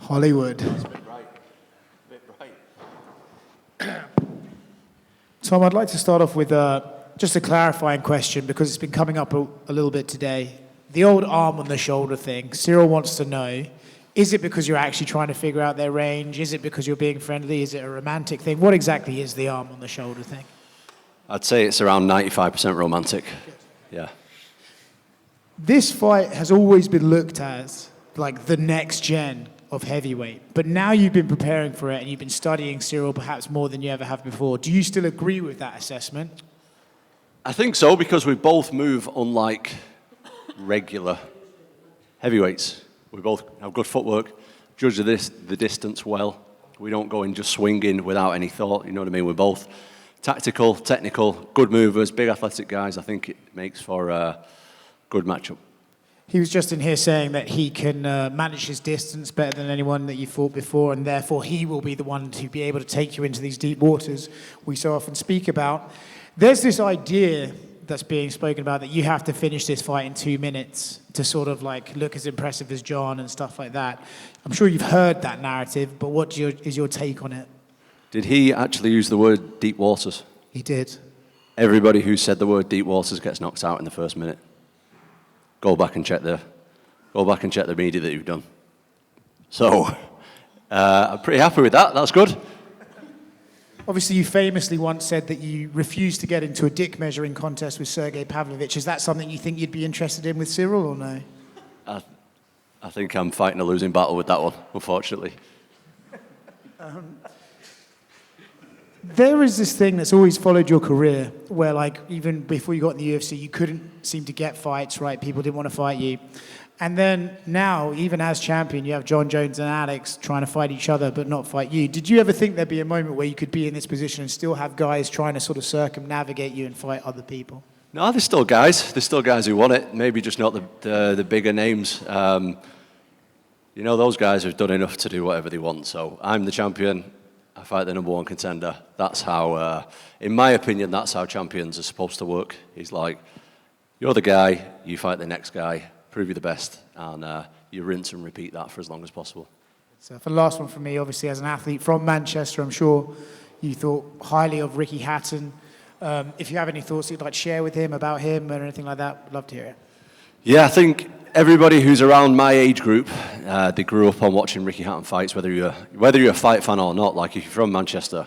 Hollywood. It's a bit bright. Tom, I'd like to start off with just a clarifying question because it's been coming up a little bit today. The old arm on the shoulder thing, Ciryl wants to know, is it because you're actually trying to figure out their range? Is it because you're being friendly? Is it a romantic thing? What exactly is the arm on the shoulder thing? I'd say it's around 95% romantic. Yeah. This fight has always been looked at like the next gen of heavyweight, but now you've been preparing for it and you've been studying Ciryl perhaps more than you ever have before. Do you still agree with that assessment? I think so, because we both move unlike regular heavyweights. We both have good footwork, judge the distance well. We don't go in just swinging without any thought, you know what I mean? We're both tactical, technical, good movers, big athletic guys. I think it makes for a good matchup. He was just in here saying that he can manage his distance better than anyone that you fought before, and therefore he will be the one to be able to take you into these deep waters we so often speak about. There's this idea that's being spoken about that you have to finish this fight in 2 minutes to sort of like look as impressive as Jon and stuff like that. I'm sure you've heard that narrative, but what is your take on it? Did he actually use the word deep waters? He did. Everybody who said the word deep waters gets knocked out in the first minute. Go back and check the media that you've done. So, I'm pretty happy with that. That's good. Obviously, you famously once said that you refused to get into a dick measuring contest with Sergey Pavlovich. Is that something you think you'd be interested in with Ciryl or no? I think I'm fighting a losing battle with that one, unfortunately. There is this thing that's always followed your career where, like, even before you got in the UFC, you couldn't seem to get fights, right? People didn't want to fight you. And then now, even as champion, you have Jon Jones and Alex trying to fight each other but not fight you. Did you ever think there'd be a moment where you could be in this position and still have guys trying to sort of circumnavigate you and fight other people? No, there's still guys. There's still guys who want it. Maybe just not the bigger names. You know, those guys have done enough to do whatever they want. So I'm the champion. I fight the #1 contender. That's how, in my opinion, that's how champions are supposed to work. He's like, you're the guy, you fight the next guy, prove you're the best, and you rinse and repeat that for as long as possible. So for the last one from me, obviously as an athlete from Manchester, I'm sure you thought highly of Ricky Hatton. If you have any thoughts you'd like to share with him about him or anything like that, I'd love to hear it. Yeah, I think everybody who's around my age group, they grew up on watching Ricky Hatton fights, whether you're a fight fan or not. Like if you're from Manchester,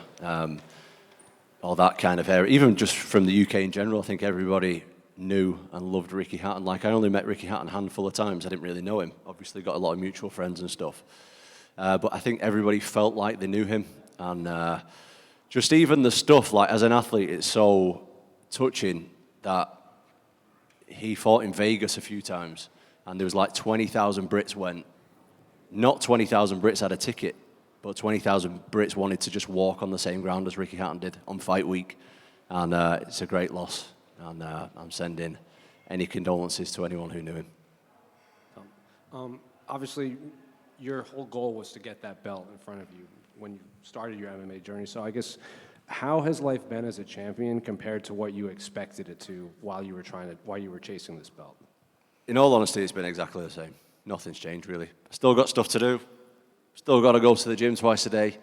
or that kind of area, even just from the UK in general, I think everybody knew and loved Ricky Hatton. Like I only met Ricky Hatton a handful of times. I didn't really know him. Obviously got a lot of mutual friends and stuff. But I think everybody felt like they knew him. And just even the stuff, like as an athlete, it's so touching that he fought in Vegas a few times. And there was like 20,000 Brits went. Not 20,000 Brits had a ticket, but 20,000 Brits wanted to just walk on the same ground as Ricky Hatton did on fight week. And it's a great loss. And I'm sending any condolences to anyone who knew him. Obviously, your whole goal was to get that belt in front of you when you started your MMA journey. So I guess, how has life been as a champion compared to what you expected it to while you were chasing this belt? In all honesty, it's been exactly the same. Nothing's changed, really. Still got stuff to do. Still got to go to the gym twice a day.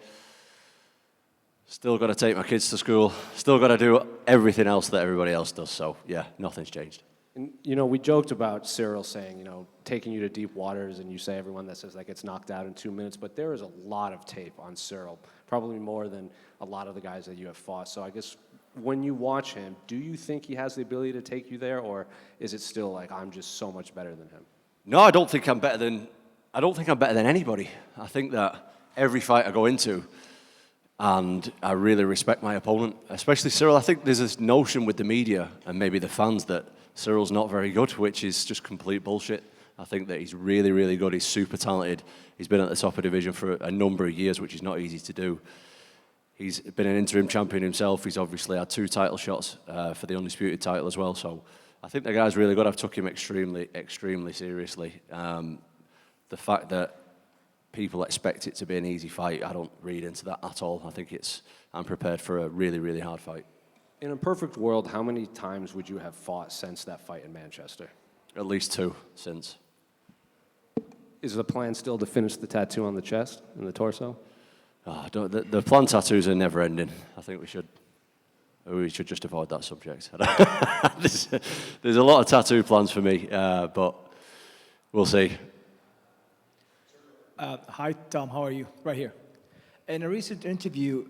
Still got to take my kids to school. Still got to do everything else that everybody else does. So, yeah, nothing's changed. And, you know, we joked about Ciryl saying, you know, taking you to deep waters, and you say everyone that says that gets knocked out in 2 minutes, but there is a lot of tape on Ciryl, probably more than a lot of the guys that you have fought. So I guess when you watch him, do you think he has the ability to take you there, or is it still like, I'm just so much better than him? No, I don't think I'm better than anybody. I think that every fight I go into, and I really respect my opponent, especially Ciryl. I think there's this notion with the media and maybe the fans that Cyryl's not very good, which is just complete bullshit. I think that he's really, really good. He's super talented. He's been at the top of division for a number of years, which is not easy to do. He's been an interim champion himself. He's obviously had 2 title shots for the undisputed title as well. So I think the guy's really good. I've took him extremely, extremely seriously. The fact that people expect it to be an easy fight, I don't read into that at all. I think I'm prepared for a really, really hard fight. In a perfect world, how many times would you have fought since that fight in Manchester? At least 2 since. Is the plan still to finish the tattoo on the chest and the torso? The plan tattoos are never ending. I think we should just avoid that subject. There's a lot of tattoo plans for me, but we'll see. Hi, Tom. How are you? Right here. In a recent interview,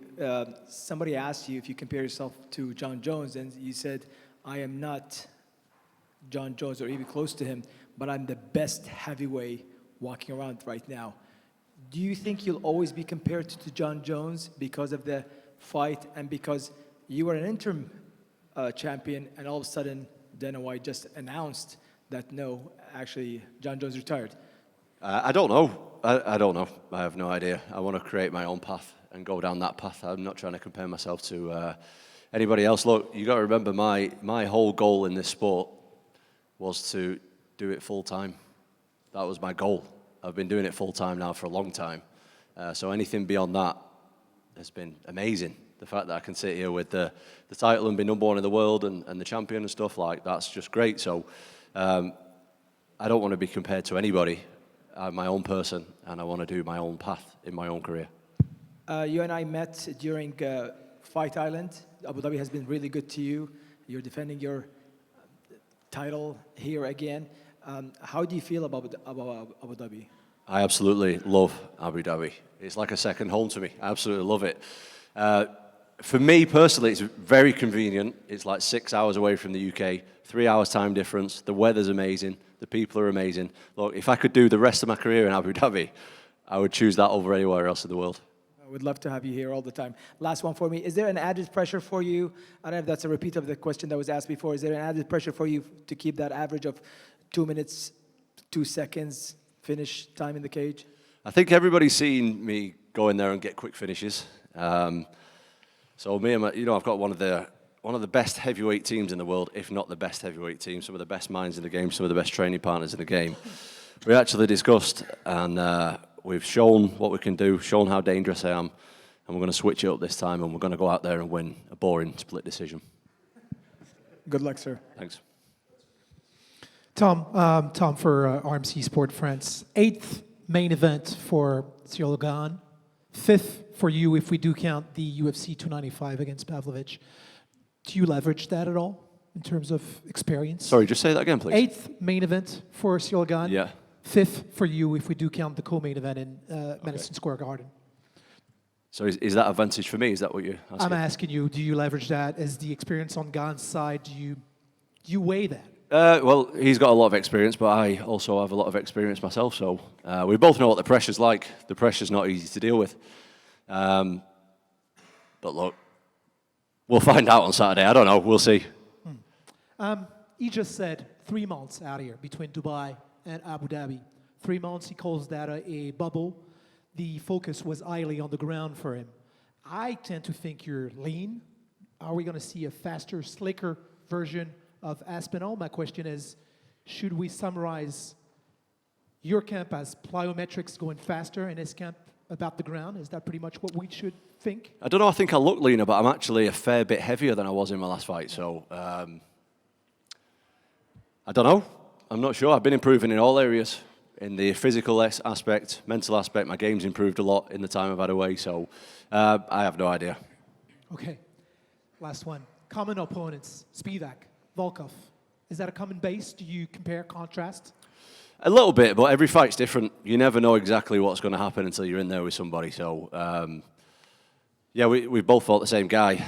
somebody asked you if you compare yourself to Jon Jones, and you said, I am not Jon Jones or even close to him, but I'm the best heavyweight walking around right now. Do you think you'll always be compared to Jon Jones because of the fight and because you were an interim champion and all of a sudden Dana White just announced that no, actually Jon Jones retired? I don't know. I don't know. I have no idea. I want to create my own path and go down that path. I'm not trying to compare myself to anybody else. Look, you got to remember my whole goal in this sport was to do it full time. That was my goal. I've been doing it full time now for a long time. So anything beyond that has been amazing. The fact that I can sit here with the title and be number one in the world and the champion and stuff like that's just great. So I don't want to be compared to anybody. I'm my own person, and I want to do my own path in my own career. You and I met during Fight Island. Abu Dhabi has been really good to you. You're defending your title here again. How do you feel about Abu Dhabi? I absolutely love Abu Dhabi. It's like a second home to me. I absolutely love it. For me personally, it's very convenient. It's like 6 hours away from the UK, 3 hours time difference. The weather's amazing. The people are amazing. Look, if I could do the rest of my career in Abu Dhabi, I would choose that over anywhere else in the world. I would love to have you here all the time. Last one for me. Is there an added pressure for you? I don't know if that's a repeat of the question that was asked before. Is there an added pressure for you to keep that average of 2 minutes, 2 seconds finish time in the cage? I think everybody's seen me go in there and get quick finishes. So me and I've got one of the best heavyweight teams in the world, if not the best heavyweight team. Some of the best minds in the game, some of the best training partners in the game. We actually discussed and we've shown what we can do, shown how dangerous I am, and we're going to switch it up this time, and we're going to go out there and win a boring split decision. Good luck, sir. Thanks. Tom for RMC Sport France. 8th main event for Ciryl Gane. 5th for you if we do count the UFC 295 against Pavlovich. Do you leverage that at all in terms of experience? Sorry, just say that again, please. 8th main event for Ciryl Gane. Yeah. 5th for you if we do count the co-main event in Madison Square Garden. So is that advantage for me? Is that what you're asking? I'm asking you, do you leverage that as the experience on Gane's side? Do you weigh that? Well, he's got a lot of experience, but I also have a lot of experience myself. So we both know what the pressure's like. The pressure's not easy to deal with. But look, we'll find out on Saturday. I don't know. We'll see. He just said 3 months out here between Dubai and Abu Dhabi. 3 months, he calls that a bubble. The focus was highly on the ground for him. I tend to think you're lean. Are we going to see a faster, slicker version of Aspinall? My question is, should we summarize your camp as plyometrics going faster and his camp about the ground? Is that pretty much what we should think? I don't know. I think I look leaner, but I'm actually a fair bit heavier than I was in my last fight. So I don't know. I'm not sure. I've been improving in all areas. In the physical aspect, mental aspect, my game's improved a lot in the time I've had away. So I have no idea. Okay. Last one. Common opponents. Spivak, Volkov. Is that a common base? Do you compare, contrast? A little bit, but every fight's different. You never know exactly what's going to happen until you're in there with somebody. So, yeah, we both fought the same guy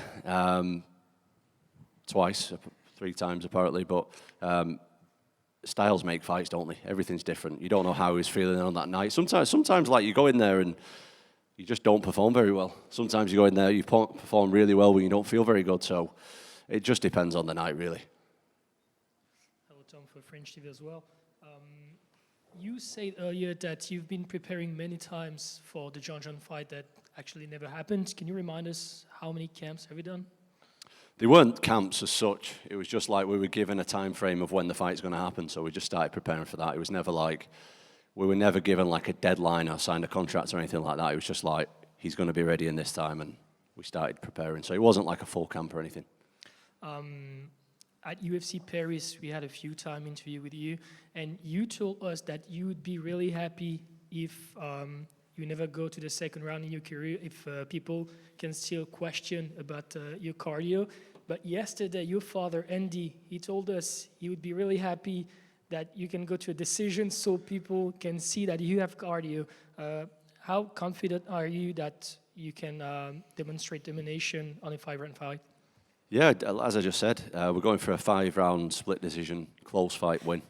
twice, 3 times apparently, but styles make fights, don't they? Everything's different. You don't know how he's feeling on that night. Sometimes like you go in there and you just don't perform very well. Sometimes you go in there, you perform really well when you don't feel very good. So it just depends on the night, really. Hello, Tom, for French TV as well. You said earlier that you've been preparing many times for the Jon Jones fight that actually never happened. Can you remind us how many camps have you done? They weren't camps as such. It was just like we were given a time frame of when the fight's going to happen, so we just started preparing for that. It was never like, we were never given like a deadline or signed a contract or anything like that. It was just like, he's going to be ready in this time, and we started preparing. So it wasn't like a full camp or anything. at UFC Paris, we had a few time interview with you, and you told us that you would be really happy if you never go to the second round in your career, if people can still question about your cardio. But yesterday, your father, Andy, he told us he would be really happy that you can go to a decision so people can see that you have cardio. How confident are you that you can demonstrate domination on a 5-round fight? Yeah, as I just said, we're going for a 5-round split decision, close fight win.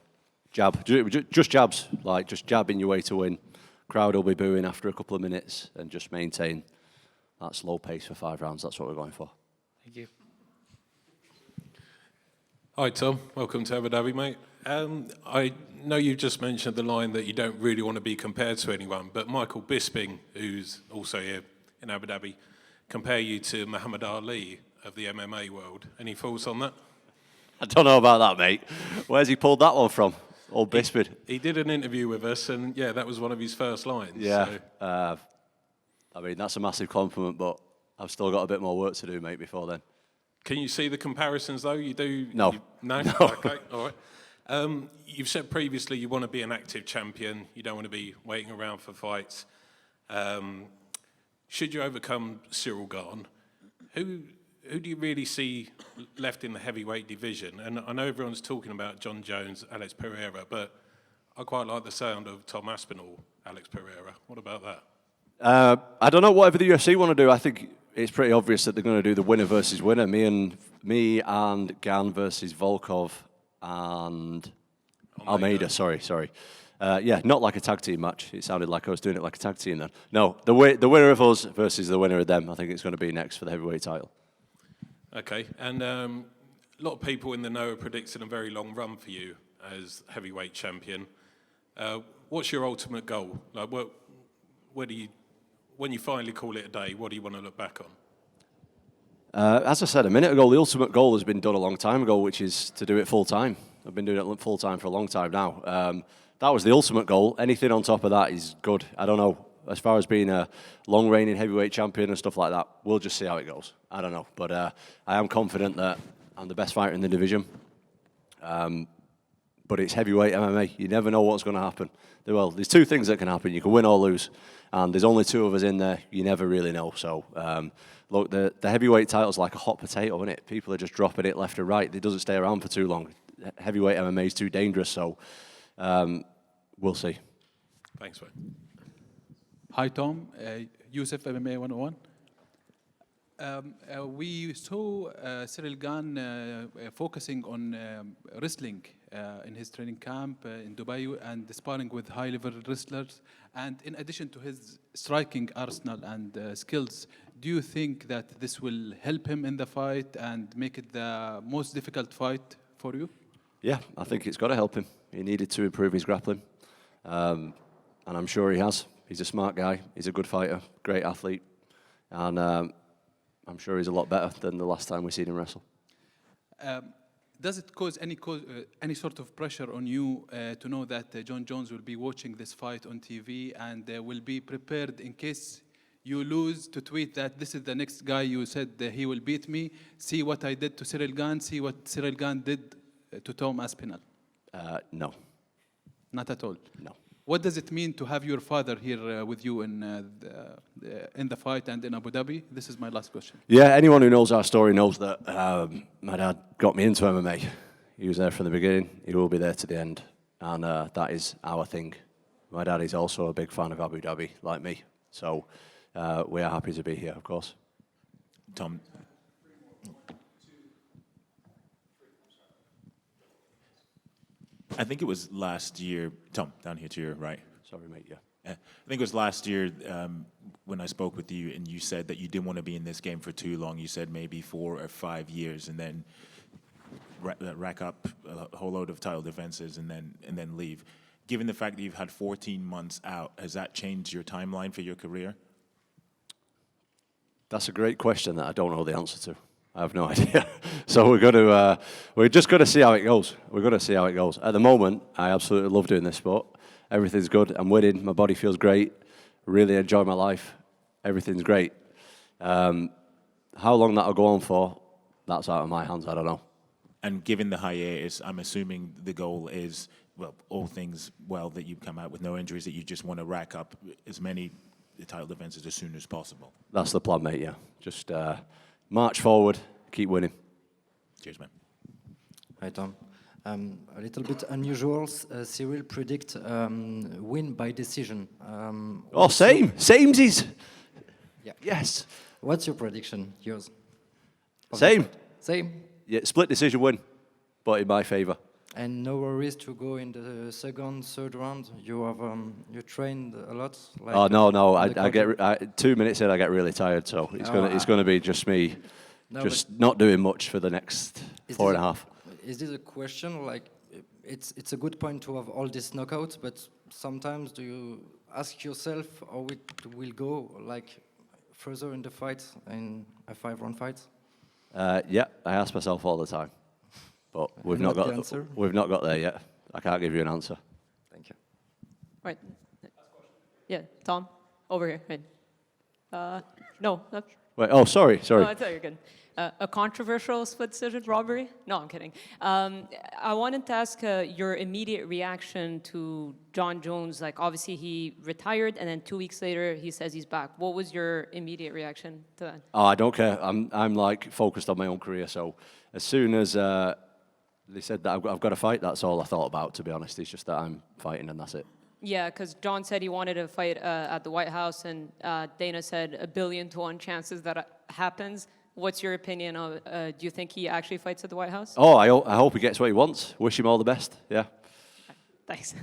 Jab, just jabs, like just jabbing your way to win. Crowd will be booing after a couple of minutes and just maintain that slow pace for 5 rounds. That's what we're going for. Thank you. Hi, Tom. Welcome to Abu Dhabi, mate. I know you just mentioned the line that you don't really want to be compared to anyone, but Michael Bisping, who's also here in Abu Dhabi, compare you to Muhammad Ali of the MMA world. Any thoughts on that? I don't know about that, mate. Where's he pulled that one from? Old Bisping. He did an interview with us, and yeah, that was one of his first lines. Yeah. So. I mean, that's a massive compliment, but I've still got a bit more work to do, mate, before then. Can you see the comparisons, though? You do? No. No? No. Okay, all right. You've said previously you want to be an active champion. You don't want to be waiting around for fights. Should you overcome Ciryl Gane, who do you really see left in the heavyweight division? And I know everyone's talking about Jon Jones, Alex Pereira, but I quite like the sound of Tom Aspinall, Alex Pereira. What about that? I don't know, whatever the UFC want to do. I think it's pretty obvious that they're going to do the winner versus winner. Me and Gane versus Volkov and Almeida. Sorry. Yeah, not like a tag team match. It sounded like I was doing it like a tag team then. No, the winner of us versus the winner of them. I think it's going to be next for the heavyweight title. Okay, and a lot of people in the know are predicting a very long run for you as heavyweight champion. What's your ultimate goal? Like, where do you, when you finally call it a day, what do you want to look back on? As I said a minute ago, the ultimate goal has been done a long time ago, which is to do it full time. I've been doing it full time for a long time now. That was the ultimate goal. Anything on top of that is good. I don't know. As far as being a long reigning heavyweight champion and stuff like that, we'll just see how it goes. I don't know. But I am confident that I'm the best fighter in the division. But it's heavyweight MMA. You never know what's going to happen. Well, there's two things that can happen. You can win or lose. And there's only 2 of us in there. You never really know. So, look, the heavyweight title's like a hot potato, isn't it? People are just dropping it left and right. It doesn't stay around for too long. Heavyweight MMA is too dangerous. So, we'll see. Thanks, mate. Hi, Tom. Yusuf, MMA 101. We saw Ciryl Gane focusing on wrestling in his training camp in Dubai and sparring with high-level wrestlers. And in addition to his striking arsenal and skills, do you think that this will help him in the fight and make it the most difficult fight for you? Yeah, I think it's got to help him. He needed to improve his grappling. And I'm sure he has. He's a smart guy. He's a good fighter, great athlete. And I'm sure he's a lot better than the last time we seen him wrestle. Does it cause any sort of pressure on you to know that Jon Jones will be watching this fight on TV and will be prepared in case you lose to tweet that this is the next guy you said he will beat me, see what I did to Ciryl Gane, see what Ciryl Gane did to Tom Aspinall? No. Not at all? No. What does it mean to have your father here with you in the fight and in Abu Dhabi? This is my last question. Yeah, anyone who knows our story knows that my dad got me into MMA. He was there from the beginning. He will be there to the end. And that is our thing. My dad is also a big fan of Abu Dhabi, like me. So we are happy to be here, of course. Tom. I think it was last year, Tom, down here to your right. Sorry, mate, yeah. I think it was last year when I spoke with you and you said that you didn't want to be in this game for too long. You said maybe 4 or 5 years and then rack up a whole load of title defenses and then leave. Given the fact that you've had 14 months out, has that changed your timeline for your career? That's a great question that I don't know the answer to. I have no idea. So we're just going to see how it goes. We're going to see how it goes. At the moment, I absolutely love doing this sport. Everything's good. I'm winning. My body feels great. Really enjoy my life. Everything's great. How long that'll go on for, that's out of my hands. I don't know. And given the hiatus, I'm assuming the goal is, well, all things well, that you come out with no injuries, that you just want to rack up as many title defenses as soon as possible. That's the plan, mate, yeah. Just march forward, keep winning. Cheers, man. Hi, Tom. A little bit unusual. Ciryl predict win by decision. Samesies. Yeah. Yes. What's your prediction? Yours? Same. Same. Yeah, split decision win, but in my favour. And no worries to go in the second, third round. You have you trained a lot. Like Oh no! on the I court? get 2 minutes in, I get really tired. So it's gonna be just me, No, just not doing much for the next Is four this and a half. Is this a question? Like, it's a good point to have all these knockouts, but sometimes do you ask yourself how it will go, like further in the fight, in a 5-round fight? Yeah, I ask myself all the time, but we've And not what the got answer? we've not got there yet. I can't give you an answer. Thank you. Right. Yeah, Tom, over here. Right. No. Wait. Oh, sorry. No, I thought you're good. A controversial split decision robbery? No, I'm kidding. I wanted to ask your immediate reaction to Jon Jones. Like, obviously, he retired, and then 2 weeks later, he says he's back. What was your immediate reaction to that? Oh, I don't care. I'm like focused on my own career. So as soon as they said that I've got to fight, that's all I thought about. To be honest, it's just that I'm fighting, and that's it. Yeah, because Jon said he wanted to fight at the White House, and Dana said 1 billion to 1 chances that happens. What's your opinion of? Do you think he actually fights at the White House? Oh, I hope he gets what he wants. Wish him all the best. Yeah. Thanks.